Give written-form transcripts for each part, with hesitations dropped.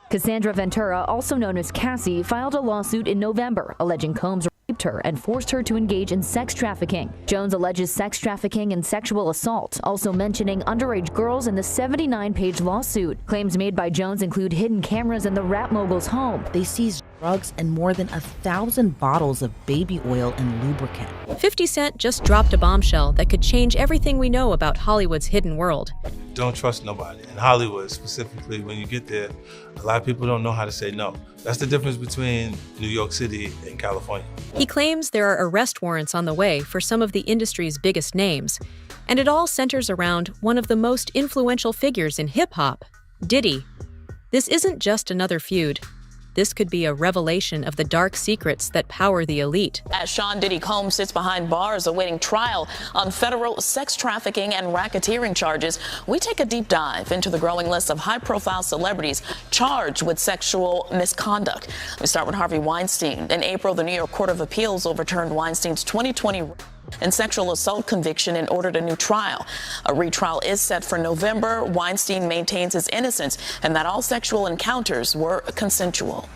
Cassandra Ventura, also known as Cassie, filed a lawsuit in November alleging Combs raped her and forced her to engage in sex trafficking. Jones alleges sex trafficking and sexual assault, also mentioning underage girls in the 79-page lawsuit. Claims made by Jones include hidden cameras in the rap mogul's home. They seized drugs and more than 1,000 bottles of baby oil and lubricant. 50 Cent just dropped a bombshell that could change everything we know about Hollywood's hidden world. Don't trust nobody. In Hollywood, specifically, when you get there, a lot of people don't know how to say no. That's the difference between New York City and California. He claims there are arrest warrants on the way for some of the industry's biggest names. And it all centers around one of the most influential figures in hip-hop, Diddy. This isn't just another feud. This could be a revelation of the dark secrets that power the elite. As Sean Diddy Combs sits behind bars awaiting trial on federal sex trafficking and racketeering charges, we take a deep dive into the growing list of high-profile celebrities charged with sexual misconduct. We start with Harvey Weinstein. In April, the New York Court of Appeals overturned Weinstein's 2020 and sexual assault conviction and ordered a new trial. A retrial is set for November. Weinstein maintains his innocence and that all sexual encounters were consensual.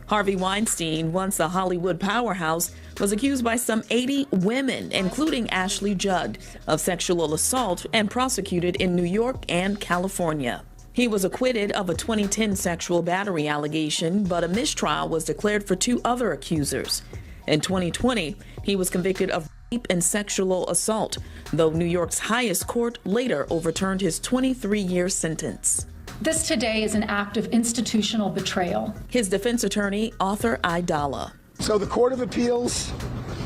Harvey Weinstein, once a Hollywood powerhouse, was accused by some 80 women, including Ashley Judd, of sexual assault and prosecuted in New York and California. He was acquitted of a 2010 sexual battery allegation, but a mistrial was declared for 2 other accusers. In 2020, he was convicted of rape and sexual assault, though New York's highest court later overturned his 23-year sentence. This today is an act of institutional betrayal. His defense attorney, Arthur Aidala. So the Court of Appeals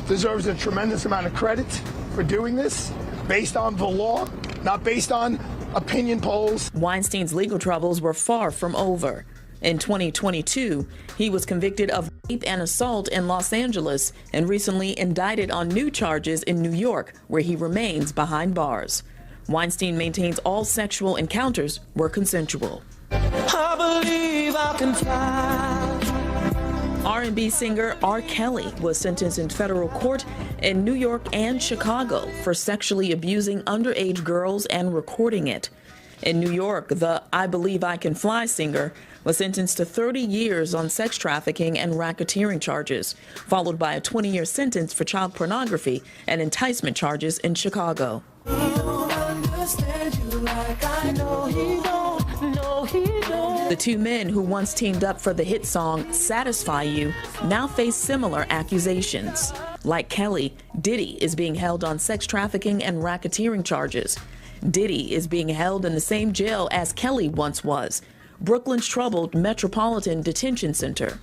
deserves a tremendous amount of credit for doing this, based on the law, not based on opinion polls. Weinstein's legal troubles were far from over. In 2022, he was convicted of rape and assault in Los Angeles and recently indicted on new charges in New York, where he remains behind bars. Weinstein maintains all sexual encounters were consensual. I believe I can fly. R&B singer R. Kelly was sentenced in federal court in New York and Chicago for sexually abusing underage girls and recording it. In New York, the I Believe I Can Fly singer was sentenced to 30 years on sex trafficking and racketeering charges, followed by a 20-year sentence for child pornography and enticement charges in Chicago. The 2 men who once teamed up for the hit song Satisfy You now face similar accusations. Like Kelly, Diddy is being held on sex trafficking and racketeering charges. Diddy is being held in the same jail as Kelly once was, Brooklyn's troubled Metropolitan Detention Center.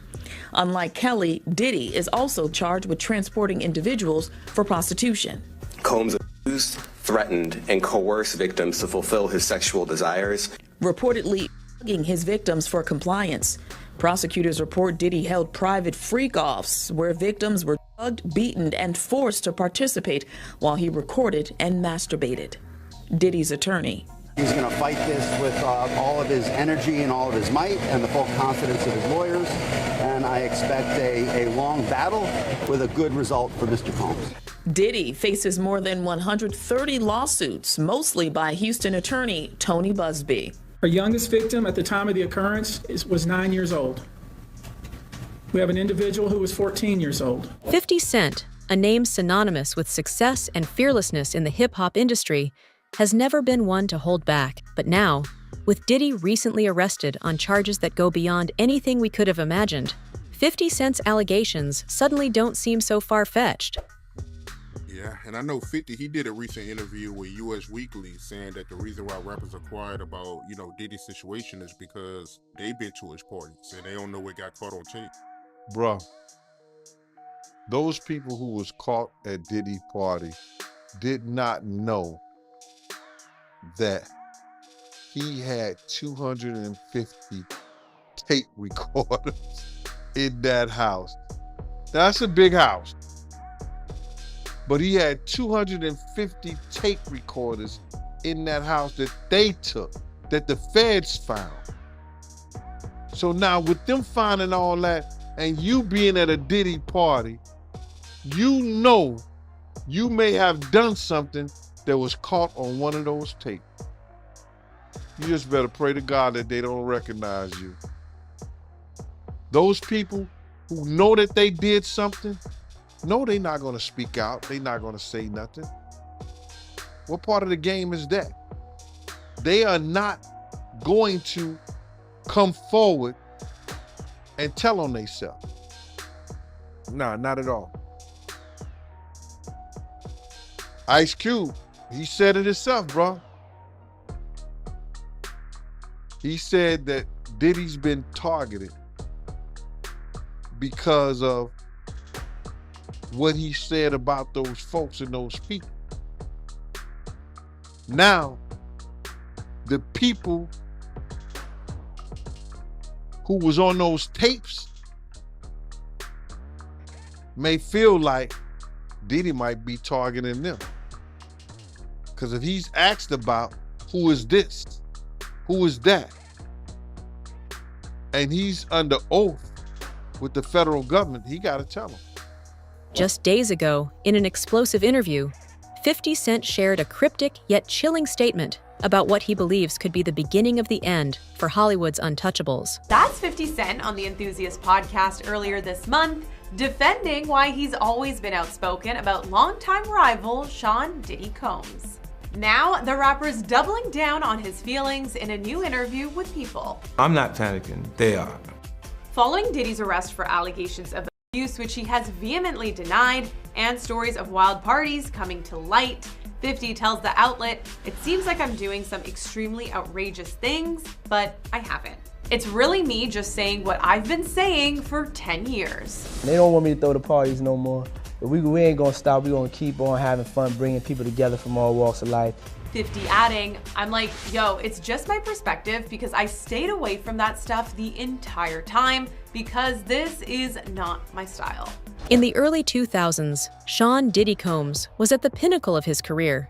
Unlike Kelly, Diddy is also charged with transporting individuals for prostitution. Combs abused, threatened, and coerced victims to fulfill his sexual desires, reportedly begging his victims for compliance. Prosecutors report Diddy held private freak-offs where victims were drugged, beaten, and forced to participate while he recorded and masturbated. Diddy's attorney. He's going to fight this with all of his energy and all of his might and the full confidence of his lawyers, and I expect a long battle with a good result for Mr. Combs. Diddy faces more than 130 lawsuits, mostly by Houston attorney Tony Busby. Our youngest victim at the time of the occurrence was 9 years old. We have an individual who was 14 years old. 50 Cent, a name synonymous with success and fearlessness in the hip-hop industry, has never been one to hold back. But now, with Diddy recently arrested on charges that go beyond anything we could have imagined, 50 Cent's allegations suddenly don't seem so far-fetched. Yeah, and I know 50, he did a recent interview with US Weekly saying that the reason why rappers are quiet about, Diddy's situation is because they've been to his parties and they don't know what got caught on tape. Bruh, those people who was caught at Diddy's party did not know that he had 250 tape recorders in that house. That's a big house. But he had 250 tape recorders in that house that they took, that the feds found. So now with them finding all that and you being at a Diddy party, you know you may have done something that was caught on one of those tapes. You just better pray to God that they don't recognize you. Those people who know that they did something, no, they're not going to speak out. They're not going to say nothing. What part of the game is that? They are not going to come forward and tell on themselves. Nah, not at all. Ice Cube, he said it himself, bro. He said that Diddy's been targeted because of what he said about those folks and those people. Now, the people who was on those tapes may feel like Diddy might be targeting them. Because if he's asked about who is this, who is that, and he's under oath with the federal government, he got to tell them. Just days ago, in an explosive interview, 50 Cent shared a cryptic yet chilling statement about what he believes could be the beginning of the end for Hollywood's untouchables. That's 50 Cent on the Enthusiast podcast earlier this month, defending why he's always been outspoken about longtime rival Sean Diddy Combs. Now, the rapper's doubling down on his feelings in a new interview with People. I'm not panicking, they are. Following Diddy's arrest for allegations of abuse, which he has vehemently denied, and stories of wild parties coming to light, 50 tells the outlet, "It seems like I'm doing some extremely outrageous things, but I haven't. It's really me just saying what I've been saying for 10 years. They don't want me to throw the parties no more. But we ain't gonna stop. We gonna keep on having fun, bringing people together from all walks of life." 50 adding, "I'm like, yo, it's just my perspective because I stayed away from that stuff the entire time because this is not my style." In the early 2000s, Sean Diddy Combs was at the pinnacle of his career.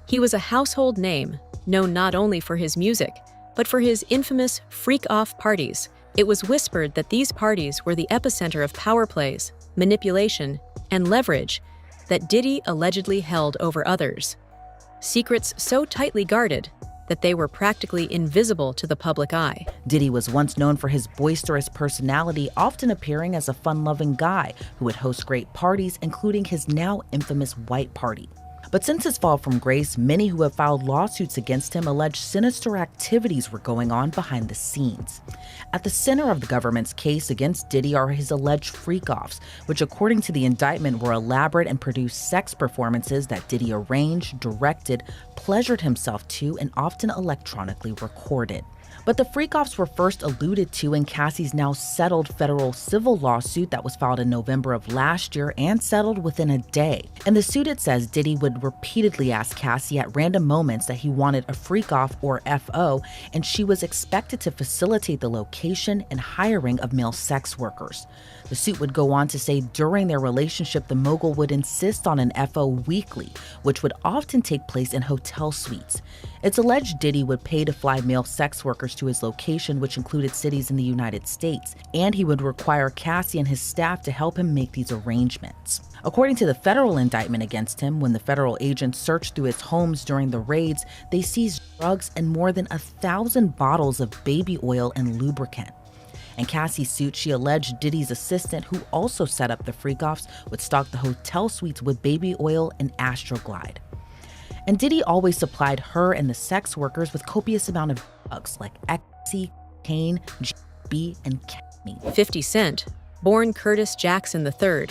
He was a household name, known not only for his music, but for his infamous freak-off parties. It was whispered that these parties were the epicenter of power plays, manipulation, and leverage that Diddy allegedly held over others. Secrets so tightly guarded that they were practically invisible to the public eye. Diddy was once known for his boisterous personality, often appearing as a fun-loving guy who would host great parties, including his now infamous White Party. But since his fall from grace, many who have filed lawsuits against him allege sinister activities were going on behind the scenes. At the center of the government's case against Diddy are his alleged freak-offs, which according to the indictment were elaborate and produced sex performances that Diddy arranged, directed, pleasured himself to, and often electronically recorded. But the freak-offs were first alluded to in Cassie's now settled federal civil lawsuit that was filed in November of last year and settled within a day. In the suit, it says Diddy would repeatedly ask Cassie at random moments that he wanted a freak-off or FO, and she was expected to facilitate the location and hiring of male sex workers. The suit would go on to say during their relationship, the mogul would insist on an FO weekly, which would often take place in hotel suites. It's alleged Diddy would pay to fly male sex workers to his location, which included cities in the United States, and he would require Cassie and his staff to help him make these arrangements. According to the federal indictment against him, when the federal agents searched through his homes during the raids, they seized drugs and more than 1,000 bottles of baby oil and lubricant. In Cassie's suit, she alleged Diddy's assistant, who also set up the freak-offs, would stock the hotel suites with baby oil and Astroglide. And Diddy always supplied her and the sex workers with copious amount of drugs like ecstasy, cocaine, GHB, and ketamine. 50 Cent, born Curtis Jackson III,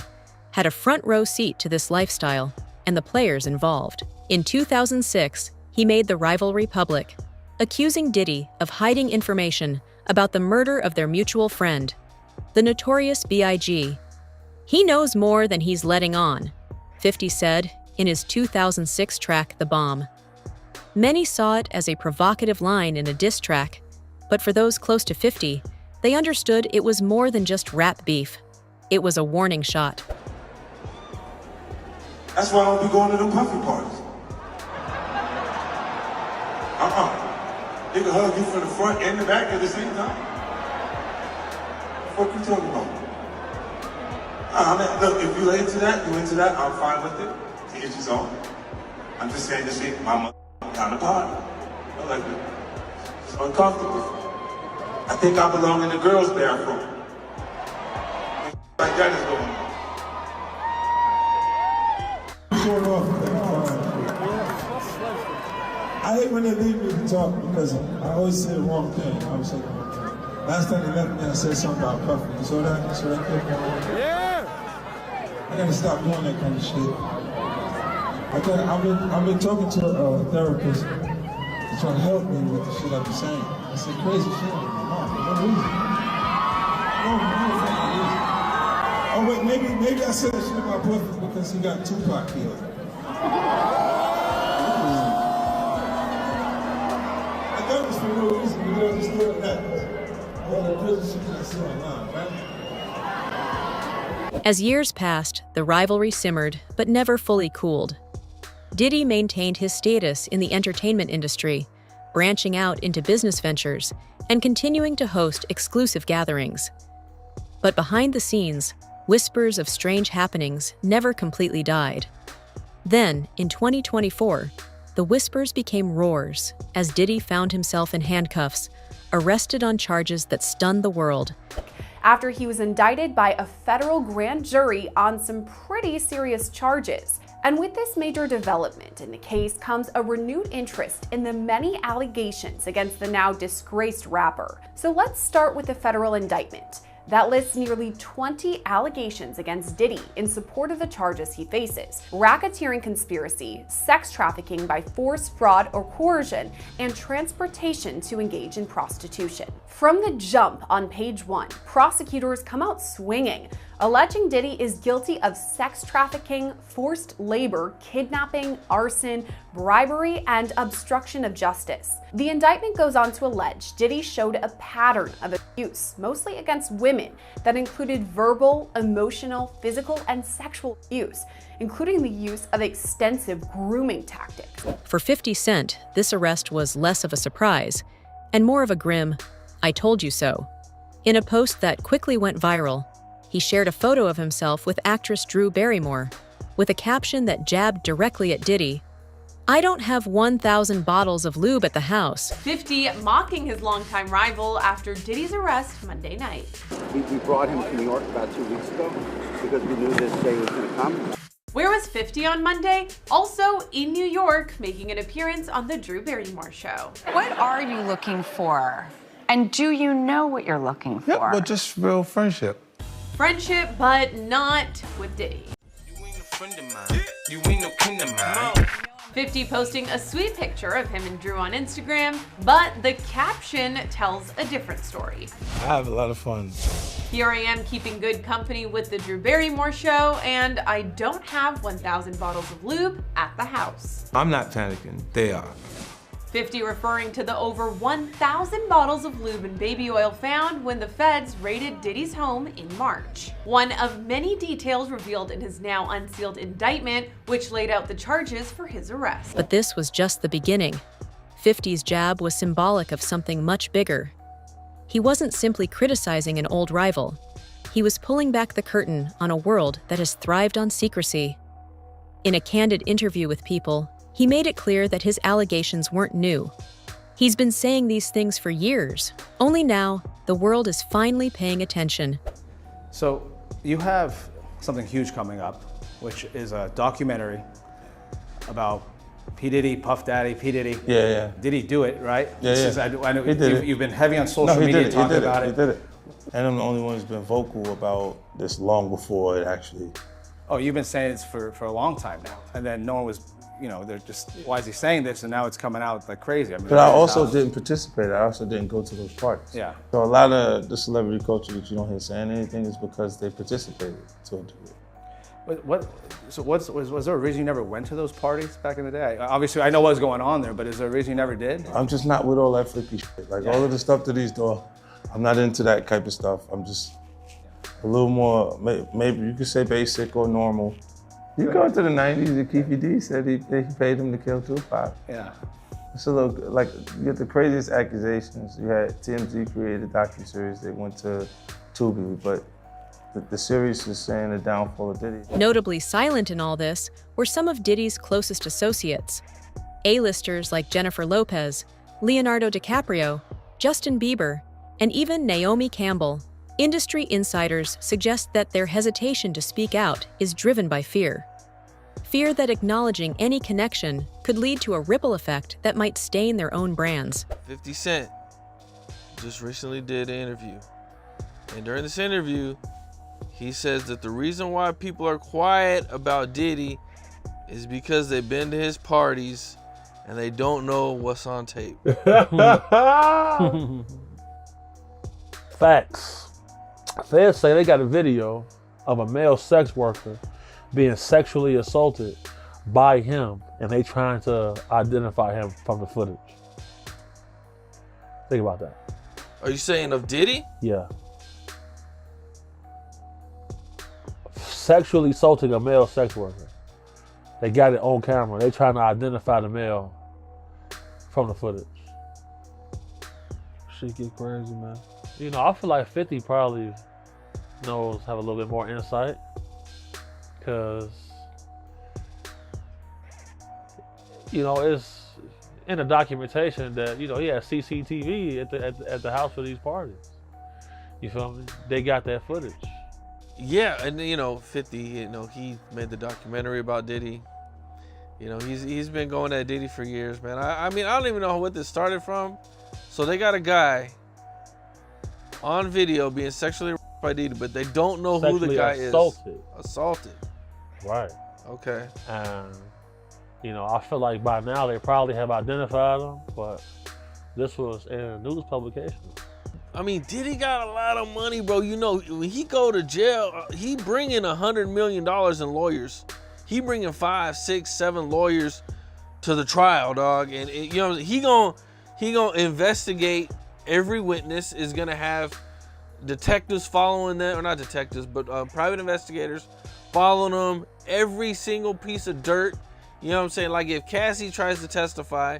had a front row seat to this lifestyle and the players involved. In 2006, he made the rivalry public, accusing Diddy of hiding information about the murder of their mutual friend, the notorious B.I.G. "He knows more than he's letting on," 50 said in his 2006 track, The Bomb. Many saw it as a provocative line in a diss track, but for those close to 50, they understood it was more than just rap beef. It was a warning shot. That's why I don't be going to them puffy parties. They can hug you from the front and the back at the same time. What the fuck you talking about? Look, if you into that, I'm fine with it. To each his own. I'm just saying this ain't my kind of party. I like it. It's uncomfortable. I think I belong in the girls' bathroom. Like that is going on. Short off. I hate when they leave me to talk because I always say the wrong thing. I always say the wrong thing. Last time they left me, I said something about puffing. You saw that? You saw that clip? Yeah! I gotta stop doing that kind of shit. I've been talking to a therapist to try to help me with the shit I've been saying. I said crazy shit with my mom. For no reason. No reason. Oh wait, maybe I said that shit about puffing because he got Tupac killed. That was for no reason, you understand that. All the prison shit I see online, right? As years passed, the rivalry simmered, but never fully cooled. Diddy maintained his status in the entertainment industry, branching out into business ventures and continuing to host exclusive gatherings. But behind the scenes, whispers of strange happenings never completely died. Then, in 2024, the whispers became roars as Diddy found himself in handcuffs, arrested on charges that stunned the world. After he was indicted by a federal grand jury on some pretty serious charges. And with this major development in the case comes a renewed interest in the many allegations against the now disgraced rapper. So let's start with the federal indictment that lists nearly 20 allegations against Diddy in support of the charges he faces: racketeering conspiracy, sex trafficking by force, fraud, or coercion, and transportation to engage in prostitution. From the jump on page 1, prosecutors come out swinging, alleging Diddy is guilty of sex trafficking, forced labor, kidnapping, arson, bribery, and obstruction of justice. The indictment goes on to allege Diddy showed a pattern of abuse, mostly against women, that included verbal, emotional, physical, and sexual abuse, including the use of extensive grooming tactics. For 50 Cent, this arrest was less of a surprise and more of a grim, "I told you so." In a post that quickly went viral, he shared a photo of himself with actress Drew Barrymore, with a caption that jabbed directly at Diddy: "I don't have 1,000 bottles of lube at the house." 50 mocking his longtime rival after Diddy's arrest Monday night. We brought him to New York about 2 weeks ago because we knew this day was going to come. Where was 50 on Monday? Also in New York, making an appearance on the Drew Barrymore show. What are you looking for? And do you know what you're looking for? Yeah, but just real friendship. Friendship, but not with Diddy. You ain't a friend of mine. You ain't no kin of mine. 50 posting a sweet picture of him and Drew on Instagram, but the caption tells a different story. I have a lot of fun. Here I am keeping good company with the Drew Barrymore show, and I don't have 1,000 bottles of lube at the house. I'm not panicking, they are. 50 referring to the over 1,000 bottles of lube and baby oil found when the feds raided Diddy's home in March. One of many details revealed in his now unsealed indictment, which laid out the charges for his arrest. But this was just the beginning. 50's jab was symbolic of something much bigger. He wasn't simply criticizing an old rival. He was pulling back the curtain on a world that has thrived on secrecy. In a candid interview with People, he made it clear that his allegations weren't new. He's been saying these things for years. Only now, the world is finally paying attention. So you have something huge coming up, which is a documentary about P. Diddy, Puff Daddy, P. Diddy. Yeah. Did he do it, right? Yeah. I know He did it. you've been heavy on social media talking about it. He did it. And I'm the only one who's been vocal about this long before it actually. Oh, you've been saying this for a long time now. And then no one was, they're just, why is he saying this? And now it's coming out like crazy. But I also didn't participate. I also didn't go to those parties. Yeah. So a lot of the celebrity culture that you don't hear saying anything is because they participated to a degree. Was there a reason you never went to those parties back in the day? Obviously, I know what was going on there, but is there a reason you never did? I'm just not with all that freaky shit. Like all of the stuff that he's doing, I'm not into that type of stuff. I'm just a little more, maybe you could say basic or normal. You go into the 90s, and Keefy D said he paid him to kill Tupac. Yeah. It's a little, like, you get the craziest accusations. You had TMZ created a docuseries, they went to Tubi, but the series is saying the downfall of Diddy. Notably silent in all this were some of Diddy's closest associates. A-listers like Jennifer Lopez, Leonardo DiCaprio, Justin Bieber, and even Naomi Campbell. Industry insiders suggest that their hesitation to speak out is driven by fear. Fear that acknowledging any connection could lead to a ripple effect that might stain their own brands. 50 Cent just recently did an interview. And during this interview, he says that the reason why people are quiet about Diddy is because they've been to his parties and they don't know what's on tape. Facts. Feds say they got a video of a male sex worker being sexually assaulted by him, and they trying to identify him from the footage. Think about that. Are you saying of Diddy? Yeah. Sexually assaulting a male sex worker. They got it on camera. They trying to identify the male from the footage. Shit get crazy, man. You know, I feel like 50 probably knows, have a little bit more insight. Cause, you know, it's in the documentation that, you know, he had CCTV at the house for these parties. You feel me? They got that footage. Yeah, and you know, 50, you know, he made the documentary about Diddy. You know, he's been going at Diddy for years, man. I mean, I don't even know what this started from. So they got a guy on video being sexually raped by Diddy, but they don't know who the guy is. Assaulted. Right. Okay. And, you know, I feel like by now they probably have identified him, but this was in a news publication. I mean, Diddy got a lot of money, bro. You know, when he go to jail, he bringing $100 million in lawyers. He bringing 5, 6, 7 lawyers to the trial, dog. And you know, he gonna investigate every witness. Is gonna have detectives following them, or not detectives, but private investigators following them. Every single piece of dirt. You know what I'm saying? Like if Cassie tries to testify,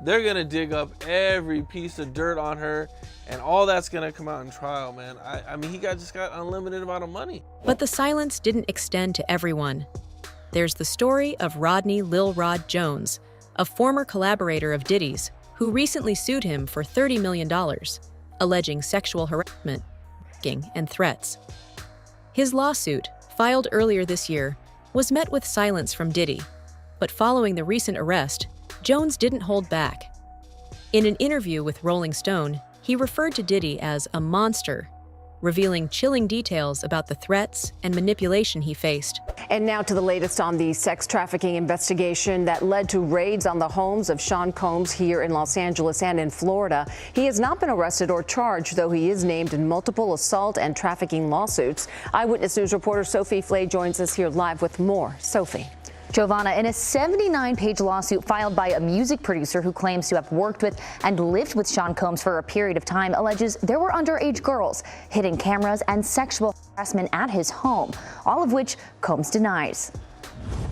they're gonna dig up every piece of dirt on her, and all that's gonna come out in trial, man. I mean, he just got unlimited amount of money. But the silence didn't extend to everyone. There's the story of Rodney Lil Rod Jones, a former collaborator of Diddy's, who recently sued him for $30 million, alleging sexual harassment, and threats. His lawsuit, filed earlier this year, was met with silence from Diddy, but following the recent arrest, Jones didn't hold back. In an interview with Rolling Stone, he referred to Diddy as a monster, revealing chilling details about the threats and manipulation he faced. And now to the latest on the sex trafficking investigation that led to raids on the homes of Sean Combs here in Los Angeles and in Florida. He has not been arrested or charged, though he is named in multiple assault and trafficking lawsuits. Eyewitness News reporter Sophie Flay joins us here live with more. Sophie. Giovanna, in a 79-page lawsuit filed by a music producer who claims to have worked with and lived with Sean Combs for a period of time, alleges there were underage girls, hidden cameras, and sexual harassment at his home, all of which Combs denies.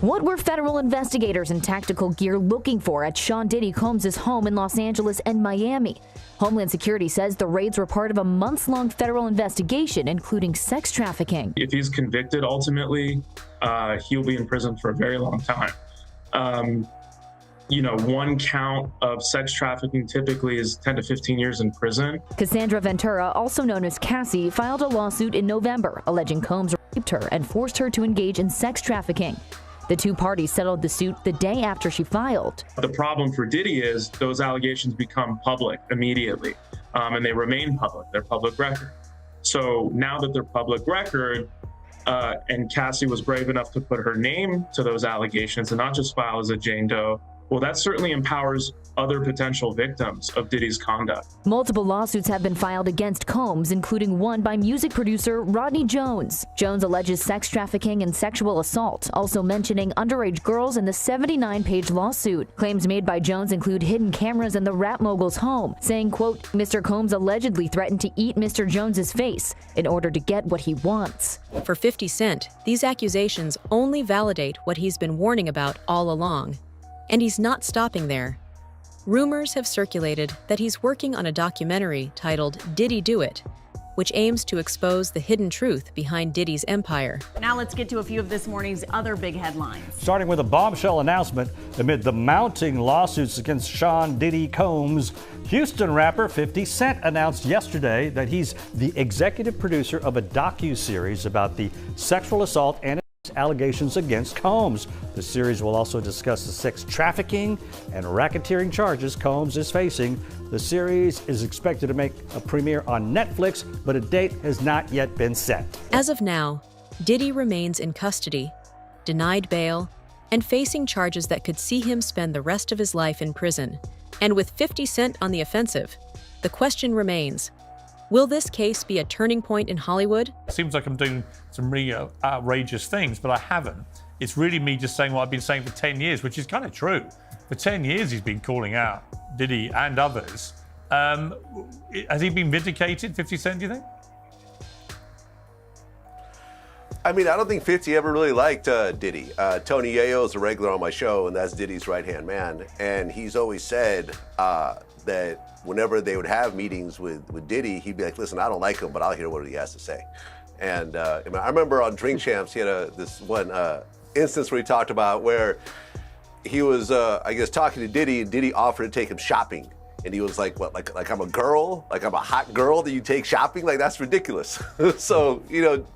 What were federal investigators in tactical gear looking for at Sean Diddy Combs' home in Los Angeles and Miami? Homeland Security says the raids were part of a months-long federal investigation, including sex trafficking. If he's convicted, ultimately, he'll be in prison for a very long time. You know, one count of sex trafficking typically is 10 to 15 years in prison. Cassandra Ventura, also known as Cassie, filed a lawsuit in November alleging Combs raped her and forced her to engage in sex trafficking. The two parties settled the suit the day after she filed. The problem for Diddy is those allegations become public immediately, and they remain public. They're public record. So now that they're public record, and Cassie was brave enough to put her name to those allegations and not just file as a Jane Doe, well, that certainly empowers other potential victims of Diddy's conduct. Multiple lawsuits have been filed against Combs, including one by music producer Rodney Jones. Jones alleges sex trafficking and sexual assault, also mentioning underage girls in the 79-page lawsuit. Claims made by Jones include hidden cameras in the rap mogul's home, saying, quote, Mr. Combs allegedly threatened to eat Mr. Jones's face in order to get what he wants. For 50 Cent, these accusations only validate what he's been warning about all along. And he's not stopping there. Rumors have circulated that he's working on a documentary titled Diddy Do It, which aims to expose the hidden truth behind Diddy's empire. Now let's get to a few of this morning's other big headlines. Starting with a bombshell announcement amid the mounting lawsuits against Sean Diddy Combs, Houston rapper 50 Cent announced yesterday that he's the executive producer of a docu-series about the sexual assault and allegations against Combs. The series will also discuss the sex trafficking and racketeering charges Combs is facing. The series is expected to make a premiere on Netflix, but a date has not yet been set. As of now, Diddy remains in custody, denied bail, and facing charges that could see him spend the rest of his life in prison. And with 50 Cent on the offensive, the question remains, will this case be a turning point in Hollywood? Seems like I'm doing some really outrageous things, but I haven't. It's really me just saying what I've been saying for 10 years, which is kind of true. For 10 years, he's been calling out Diddy and others. Has he been vindicated, 50 Cent, do you think? I mean, I don't think 50 ever really liked Diddy. Tony Yayo is a regular on my show, and that's Diddy's right-hand man. And he's always said that whenever they would have meetings with Diddy, he'd be like, listen, I don't like him, but I'll hear what he has to say. And I remember on Drink Champs, he had this one instance where he talked about where he was, I guess, talking to Diddy, and Diddy offered to take him shopping. And he was like, what, like I'm a girl? Like I'm a hot girl that you take shopping? Like, that's ridiculous. So, you know,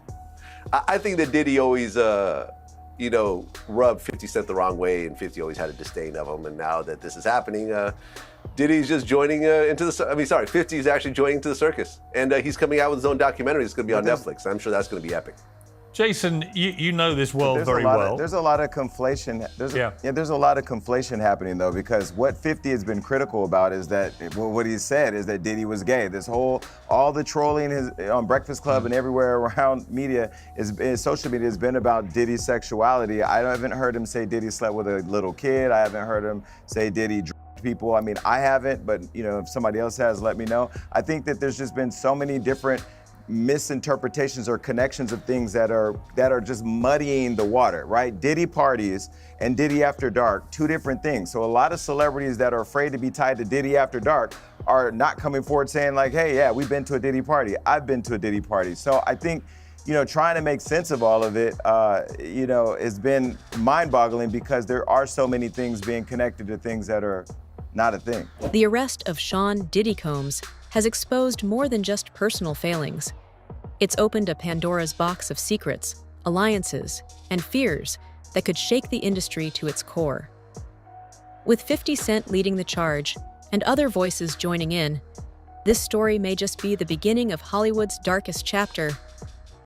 I think that Diddy always, you know, rubbed 50 Cent the wrong way, and 50 always had a disdain of him. And now that this is happening, Diddy's just joining into the, 50 is actually joining into the circus. And he's coming out with his own documentary. It's going to be on Netflix. I'm sure that's going to be epic. Jason, you know this world very well. There's a lot of conflation. There's a lot of conflation happening, though, because what 50 has been critical about is that, what he said is that Diddy was gay. All the trolling on Breakfast Club and everywhere around media, social media, has been about Diddy's sexuality. I haven't heard him say Diddy slept with a little kid. I haven't heard him say Diddy drugged people. I mean, I haven't, but you know, if somebody else has, let me know. I think that there's just been so many different misinterpretations or connections of things that are just muddying the water, right? Diddy parties and Diddy After Dark, two different things. So a lot of celebrities that are afraid to be tied to Diddy After Dark are not coming forward saying like, hey, yeah, we've been to a Diddy party. I've been to a Diddy party. So I think, you know, trying to make sense of all of it, you know, has been mind-boggling because there are so many things being connected to things that are not a thing. The arrest of Sean Diddy Combs has exposed more than just personal failings. It's opened a Pandora's box of secrets, alliances, and fears that could shake the industry to its core. With 50 Cent leading the charge and other voices joining in, this story may just be the beginning of Hollywood's darkest chapter